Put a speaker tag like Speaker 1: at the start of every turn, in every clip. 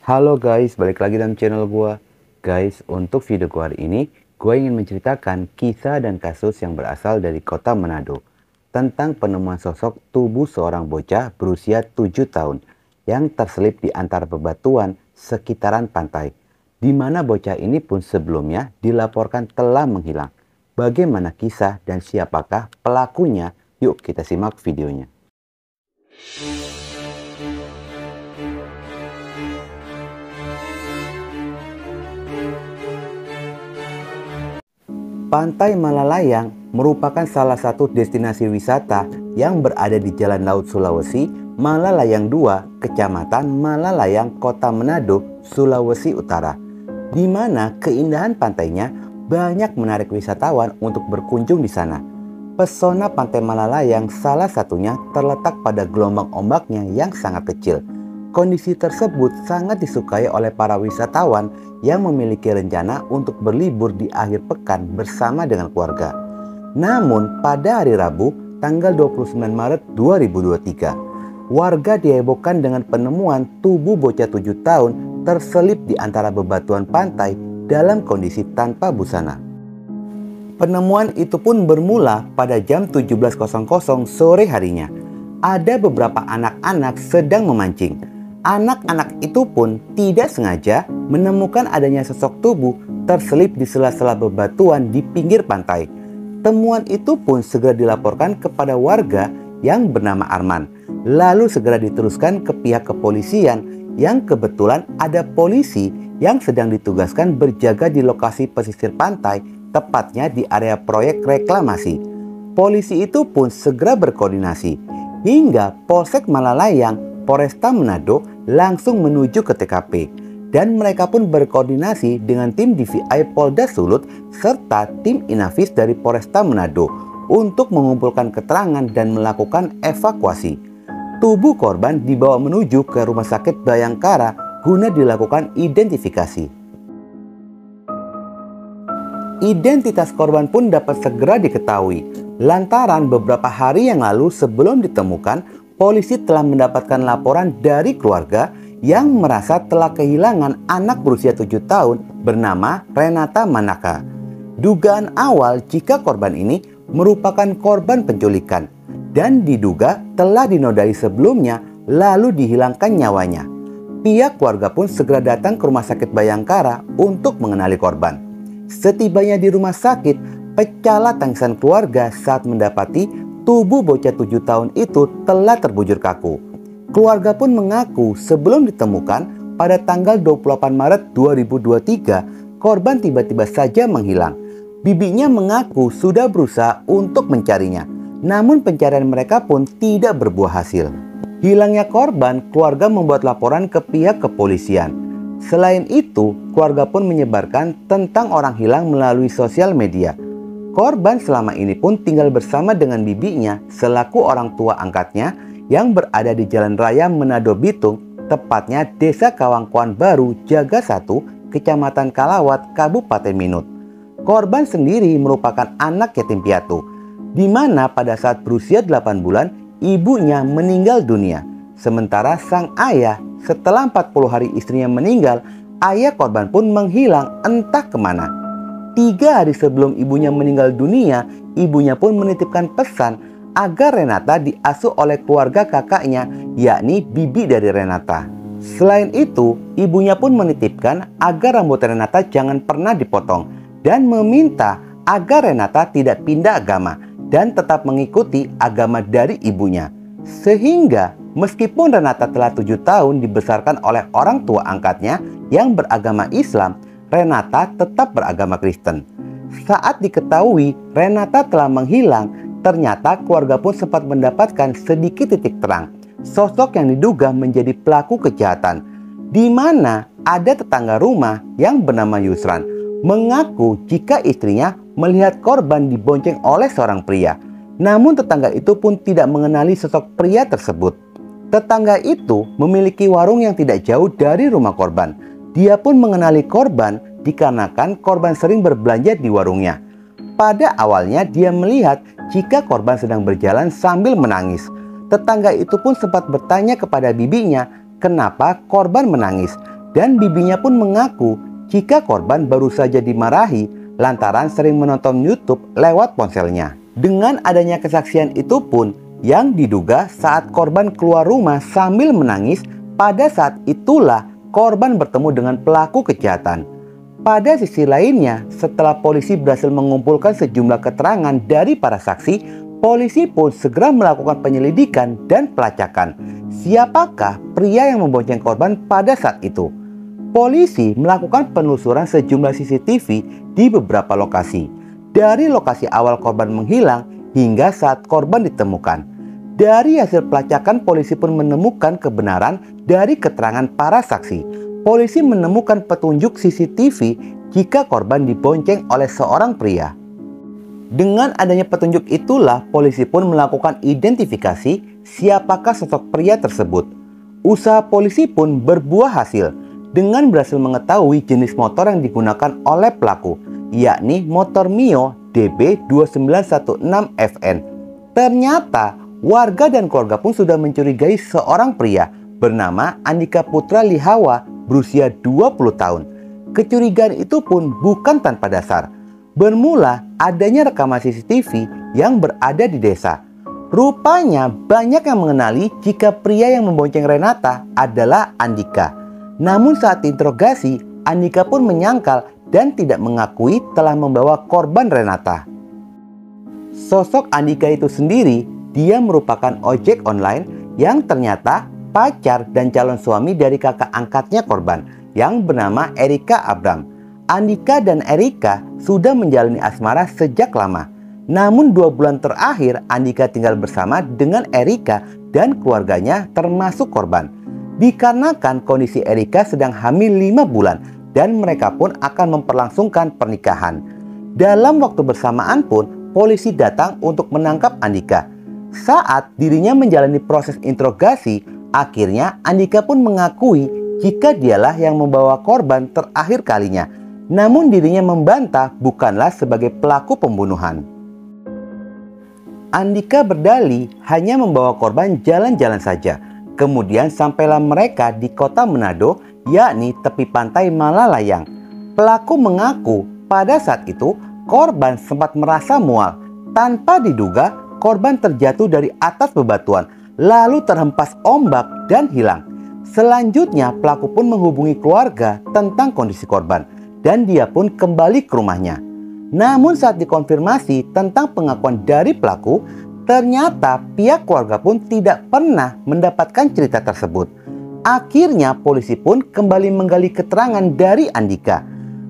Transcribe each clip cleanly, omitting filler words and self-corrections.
Speaker 1: Halo guys, balik lagi dalam channel gua. Guys, untuk video gua hari ini, gua ingin menceritakan kisah dan kasus yang berasal dari kota Manado tentang penemuan sosok tubuh seorang bocah berusia 7 tahun yang terselip di antara bebatuan sekitaran pantai, di mana bocah ini pun sebelumnya dilaporkan telah menghilang. Bagaimana kisah dan siapakah pelakunya? Yuk kita simak videonya. Pantai Malalayang merupakan salah satu destinasi wisata yang berada di Jalan Laut Sulawesi, Malalayang 2, Kecamatan Malalayang, Kota Manado, Sulawesi Utara, di mana keindahan pantainya banyak menarik wisatawan untuk berkunjung di sana. Pesona Pantai Malalayang salah satunya terletak pada gelombang ombaknya yang sangat kecil. Kondisi tersebut sangat disukai oleh para wisatawan yang memiliki rencana untuk berlibur di akhir pekan bersama dengan keluarga. Namun pada hari Rabu, tanggal 29 Maret 2023, warga dihebohkan dengan penemuan tubuh bocah 7 tahun terselip di antara bebatuan pantai dalam kondisi tanpa busana. Penemuan itu pun bermula pada jam 17.00 sore harinya. Ada beberapa anak-anak sedang memancing. Anak-anak itu pun tidak sengaja menemukan adanya sosok tubuh terselip di sela-sela bebatuan di pinggir pantai. Temuan itu pun segera dilaporkan kepada warga yang bernama Arman. Lalu segera diteruskan ke pihak kepolisian yang kebetulan ada polisi yang sedang ditugaskan berjaga di lokasi pesisir pantai, tepatnya di area proyek reklamasi. Polisi itu pun segera berkoordinasi hingga Polsek Malalayang, Polresta Manado langsung menuju ke TKP, dan mereka pun berkoordinasi dengan tim DVI Polda Sulut serta tim Inavis dari Polresta Manado untuk mengumpulkan keterangan dan melakukan evakuasi. Tubuh korban dibawa menuju ke Rumah Sakit Bayangkara guna dilakukan identifikasi. Identitas korban pun dapat segera diketahui lantaran beberapa hari yang lalu sebelum ditemukan, polisi telah mendapatkan laporan dari keluarga yang merasa telah kehilangan anak berusia 7 tahun bernama Renata Manaka. Dugaan awal jika korban ini merupakan korban penculikan dan diduga telah dinodai sebelumnya lalu dihilangkan nyawanya. Pihak keluarga pun segera datang ke Rumah Sakit Bayangkara untuk mengenali korban. Setibanya di rumah sakit, pecahlah tangisan keluarga saat mendapati tubuh bocah 7 tahun itu telah terbujur kaku. Keluarga pun mengaku sebelum ditemukan pada tanggal 28 Maret 2023, korban tiba-tiba saja menghilang. Bibinya mengaku sudah berusaha untuk mencarinya, namun pencarian mereka pun tidak berbuah hasil. Hilangnya korban, keluarga membuat laporan ke pihak kepolisian. Selain itu, keluarga pun menyebarkan tentang orang hilang melalui sosial media. Korban selama ini pun tinggal bersama dengan bibinya selaku orang tua angkatnya yang berada di Jalan Raya Manado Bitung, tepatnya Desa Kawangkuan Baru, Jaga 1, Kecamatan Kalawat, Kabupaten Minut. Korban sendiri merupakan anak yatim piatu, di mana pada saat berusia 8 bulan ibunya meninggal dunia. Sementara sang ayah setelah 40 hari istrinya meninggal, ayah korban pun menghilang entah kemana. 3 hari sebelum ibunya meninggal dunia, ibunya pun menitipkan pesan agar Renata diasuh oleh keluarga kakaknya, yakni bibi dari Renata. Selain itu, ibunya pun menitipkan agar rambut Renata jangan pernah dipotong dan meminta agar Renata tidak pindah agama dan tetap mengikuti agama dari ibunya. Sehingga meskipun Renata telah 7 tahun dibesarkan oleh orang tua angkatnya yang beragama Islam, Renata tetap beragama Kristen. Saat diketahui Renata telah menghilang, ternyata keluarga pun sempat mendapatkan sedikit titik terang sosok yang diduga menjadi pelaku kejahatan, di mana ada tetangga rumah yang bernama Yusran mengaku jika istrinya melihat korban dibonceng oleh seorang pria. Namun tetangga itu pun tidak mengenali sosok pria tersebut. Tetangga itu memiliki warung yang tidak jauh dari rumah korban. Dia pun mengenali korban dikarenakan korban sering berbelanja di warungnya. Pada awalnya dia melihat jika korban sedang berjalan sambil menangis. Tetangga itu pun sempat bertanya kepada bibinya kenapa korban menangis. dan bibinya pun mengaku jika korban baru saja dimarahi lantaran sering menonton YouTube lewat ponselnya. Dengan adanya kesaksian itu pun yang diduga saat korban keluar rumah sambil menangis, pada saat itulah korban bertemu dengan pelaku kejahatan. Pada sisi lainnya, setelah polisi berhasil mengumpulkan sejumlah keterangan dari para saksi, polisi pun segera melakukan penyelidikan dan pelacakan. Siapakah pria yang membonceng korban pada saat itu? Polisi melakukan penelusuran sejumlah CCTV di beberapa lokasi. Dari lokasi awal korban menghilang hingga saat korban ditemukan. Dari hasil pelacakan, polisi pun menemukan kebenaran dari keterangan para saksi. Polisi menemukan petunjuk CCTV jika korban dibonceng oleh seorang pria. Dengan adanya petunjuk itulah polisi pun melakukan identifikasi siapakah sosok pria tersebut. Usaha polisi pun berbuah hasil dengan berhasil mengetahui jenis motor yang digunakan oleh pelaku, yakni motor Mio DB2916FN. Ternyata warga dan keluarga pun sudah mencurigai seorang pria bernama Andika Putra Lihawa berusia 20 tahun. Kecurigaan itu pun bukan tanpa dasar. Bermula adanya rekaman CCTV yang berada di desa. Rupanya banyak yang mengenali jika pria yang membonceng Renata adalah Andika. Namun saat diinterogasi, Andika pun menyangkal dan tidak mengakui telah membawa korban Renata. Sosok Andika itu sendiri, dia merupakan ojek online yang ternyata pacar dan calon suami dari kakak angkatnya korban yang bernama Erika Abram. Andika dan Erika sudah menjalani asmara sejak lama. Namun 2 bulan terakhir Andika tinggal bersama dengan Erika dan keluarganya termasuk korban. Dikarenakan kondisi Erika sedang hamil 5 bulan dan mereka pun akan memperlangsungkan pernikahan. Dalam waktu bersamaan pun polisi datang untuk menangkap Andika. Saat dirinya menjalani proses interogasi, akhirnya Andika pun mengakui jika dialah yang membawa korban terakhir kalinya. Namun dirinya membantah bukanlah sebagai pelaku pembunuhan. Andika berdalih hanya membawa korban jalan-jalan saja. Kemudian sampailah mereka di kota Manado, yakni tepi pantai Malalayang. Pelaku mengaku pada saat itu korban sempat merasa mual. Tanpa diduga, korban terjatuh dari atas bebatuan, lalu terhempas ombak dan hilang. Selanjutnya pelaku pun menghubungi keluarga tentang kondisi korban dan dia pun kembali ke rumahnya. Namun saat dikonfirmasi tentang pengakuan dari pelaku, ternyata pihak keluarga pun tidak pernah mendapatkan cerita tersebut. Akhirnya polisi pun kembali menggali keterangan dari Andika.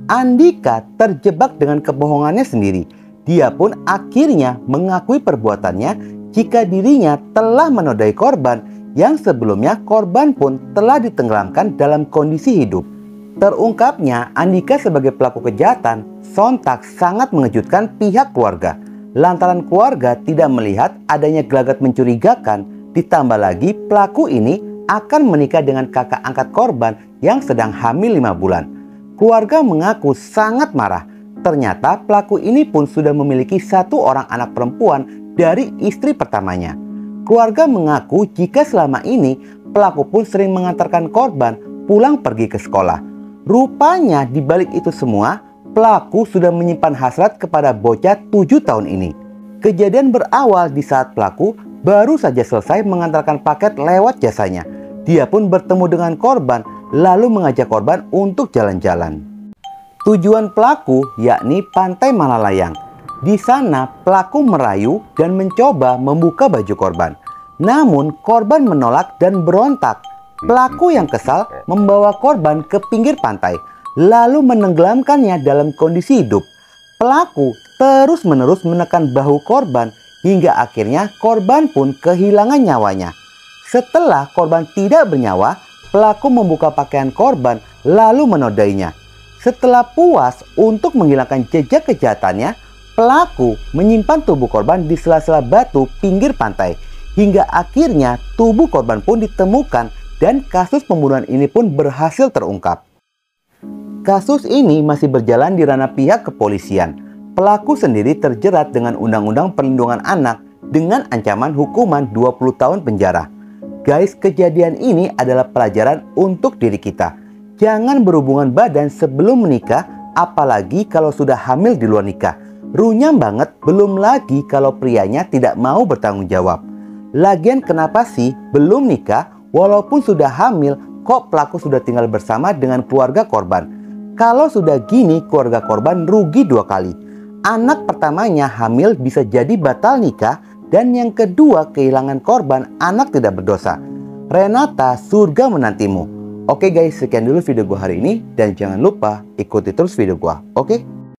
Speaker 1: Andika terjebak dengan kebohongannya sendiri. Dia pun akhirnya mengakui perbuatannya jika dirinya telah menodai korban yang sebelumnya korban pun telah ditenggelamkan dalam kondisi hidup. Terungkapnya Andika sebagai pelaku kejahatan sontak sangat mengejutkan pihak keluarga. Lantaran keluarga tidak melihat adanya gelagat mencurigakan, ditambah lagi pelaku ini akan menikah dengan kakak angkat korban yang sedang hamil 5 bulan. Keluarga mengaku sangat marah. Ternyata pelaku ini pun sudah memiliki 1 orang anak perempuan dari istri pertamanya. Keluarga mengaku jika selama ini pelaku pun sering mengantarkan korban pulang pergi ke sekolah. Rupanya di balik itu semua, pelaku sudah menyimpan hasrat kepada bocah 7 tahun ini. Kejadian berawal di saat pelaku baru saja selesai mengantarkan paket lewat jasanya. Dia pun bertemu dengan korban lalu mengajak korban untuk jalan-jalan. Tujuan pelaku yakni Pantai Malalayang. Di sana pelaku merayu dan mencoba membuka baju korban. Namun korban menolak dan berontak. Pelaku yang kesal membawa korban ke pinggir pantai lalu menenggelamkannya dalam kondisi hidup. Pelaku terus-menerus menekan bahu korban hingga akhirnya korban pun kehilangan nyawanya. Setelah korban tidak bernyawa, pelaku membuka pakaian korban lalu menodainya. Setelah puas untuk menghilangkan jejak kejahatannya, pelaku menyimpan tubuh korban di sela-sela batu pinggir pantai hingga akhirnya tubuh korban pun ditemukan dan kasus pembunuhan ini pun berhasil terungkap. Kasus ini masih berjalan di ranah pihak kepolisian. Pelaku sendiri terjerat dengan Undang-Undang Perlindungan Anak dengan ancaman hukuman 20 tahun penjara. Guys, kejadian ini adalah pelajaran untuk diri kita. Jangan berhubungan badan sebelum menikah, apalagi kalau sudah hamil di luar nikah. Runyam banget, belum lagi kalau prianya tidak mau bertanggung jawab. Lagian kenapa sih belum nikah, walaupun sudah hamil, kok pelaku sudah tinggal bersama dengan keluarga korban? Kalau sudah gini, keluarga korban rugi 2 kali. Anak pertamanya hamil bisa jadi batal nikah, dan yang kedua kehilangan korban anak tidak berdosa. Renata, surga menantimu. Oke guys, sekian dulu video gua hari ini, dan jangan lupa ikuti terus video gua. Oke?